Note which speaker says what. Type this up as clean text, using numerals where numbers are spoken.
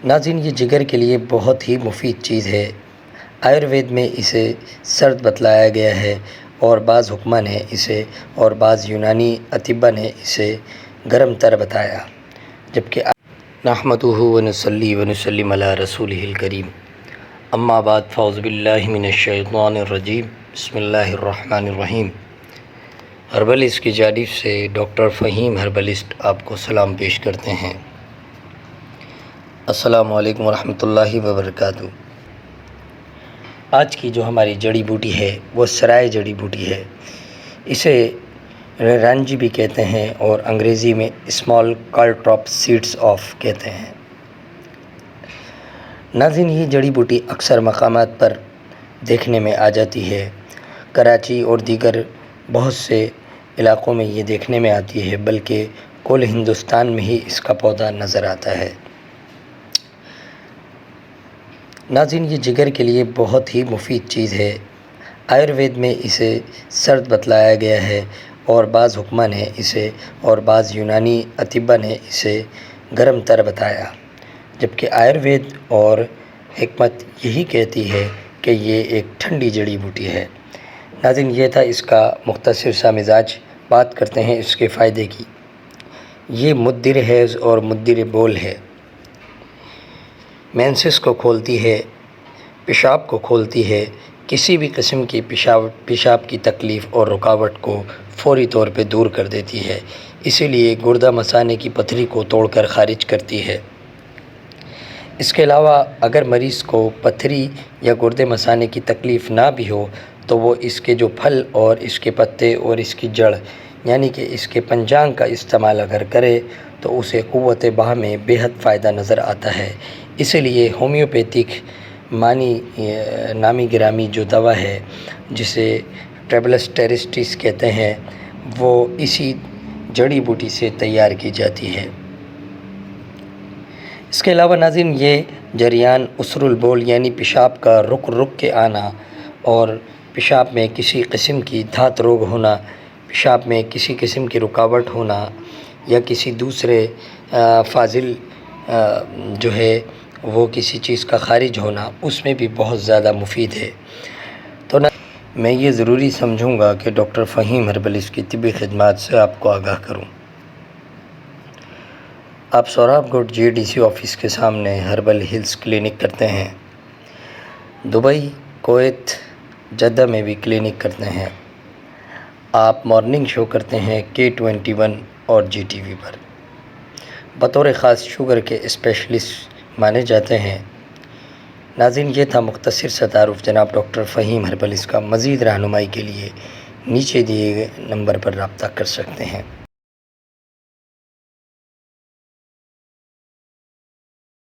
Speaker 1: ناظرین، یہ جگر کے لیے بہت ہی مفید چیز ہے۔ آیوروید میں اسے سرد بتلایا گیا ہے اور بعض حکمہ نے اسے اور بعض یونانی اطباء نے اسے گرم تر بتایا، جبکہ نحمدہ ونصلی ونسلم علی رسولہ الکریم، اما بعد، فاعوذ باللہ من الشیطان الرجیم، بسم اللہ الرحمن الرحیم۔ ہربلسٹ کی جانب سے ڈاکٹر فہیم ہربلسٹ آپ کو سلام پیش کرتے ہیں۔ السلام علیکم ورحمۃ اللہ وبرکاتہ۔ آج کی جو ہماری جڑی بوٹی ہے وہ سرائے جڑی بوٹی ہے۔ اسے رانجی بھی کہتے ہیں اور انگریزی میں اسمال کالٹراپ سیڈس آف کہتے ہیں۔ ناظرین، یہ جڑی بوٹی اکثر مقامات پر دیکھنے میں آ جاتی ہے۔ کراچی اور دیگر بہت سے علاقوں میں یہ دیکھنے میں آتی ہے، بلکہ کل ہندوستان میں ہی اس کا پودا نظر آتا ہے۔ ناظرین، یہ جگر کے لیے بہت ہی مفید چیز ہے۔ آیوروید میں اسے سرد بتلایا گیا ہے اور بعض حکمہ نے اسے اور بعض یونانی اطباء نے اسے گرم تر بتایا، جبکہ آیوروید اور حکمت یہی کہتی ہے کہ یہ ایک ٹھنڈی جڑی بوٹی ہے۔ ناظرین، یہ تھا اس کا مختصر سا مزاج۔ بات کرتے ہیں اس کے فائدے کی۔ یہ مدر حیض اور مدر بول ہے۔ مینسس کو کھولتی ہے، پیشاب کو کھولتی ہے، کسی بھی قسم کی پیشاب کی تکلیف اور رکاوٹ کو فوری طور پہ دور کر دیتی ہے، اسی لیے گردہ مثانے کی پتھری کو توڑ کر خارج کرتی ہے۔ اس کے علاوہ اگر مریض کو پتھری یا گردے مثانے کی تکلیف نہ بھی ہو تو وہ اس کے جو پھل اور اس کے پتے اور اس کی جڑ یعنی کہ اس کے پنجانگ کا استعمال اگر کرے تو اسے قوت بہا میں بے حد فائدہ نظر آتا ہے۔ اسی لیے ہومیوپیتھک نامی گرامی جو دوا ہے جسے ٹریبلس ٹیرسٹس کہتے ہیں، وہ اسی جڑی بوٹی سے تیار کی جاتی ہے۔ اس کے علاوہ ناظرین، یہ جریان عسر البول یعنی پیشاب کا رک کے آنا اور پیشاب میں کسی قسم کی دھات روگ ہونا، پیشاب میں کسی قسم کی رکاوٹ ہونا یا کسی دوسرے فاضل جو ہے وہ کسی چیز کا خارج ہونا، اس میں بھی بہت زیادہ مفید ہے۔ تو میں یہ ضروری سمجھوں گا کہ ڈاکٹر فہیم ہربلسٹ کی طبی خدمات سے آپ کو آگاہ کروں۔ آپ سوراب گوٹ GDC آفس کے سامنے ہربل ہلز کلینک کرتے ہیں۔ دبئی، کویت، جدہ میں بھی کلینک کرتے ہیں۔ آپ مارننگ شو کرتے ہیں K21 اور GTV پر۔ بطور خاص شوگر کے اسپیشلسٹ مانے جاتے ہیں۔ ناظرین، یہ تھا مختصر سا تعارف جناب ڈاکٹر فہیم ہربلسٹ کا۔ مزید رہنمائی کے لیے نیچے دیے گئے نمبر پر رابطہ کر سکتے ہیں۔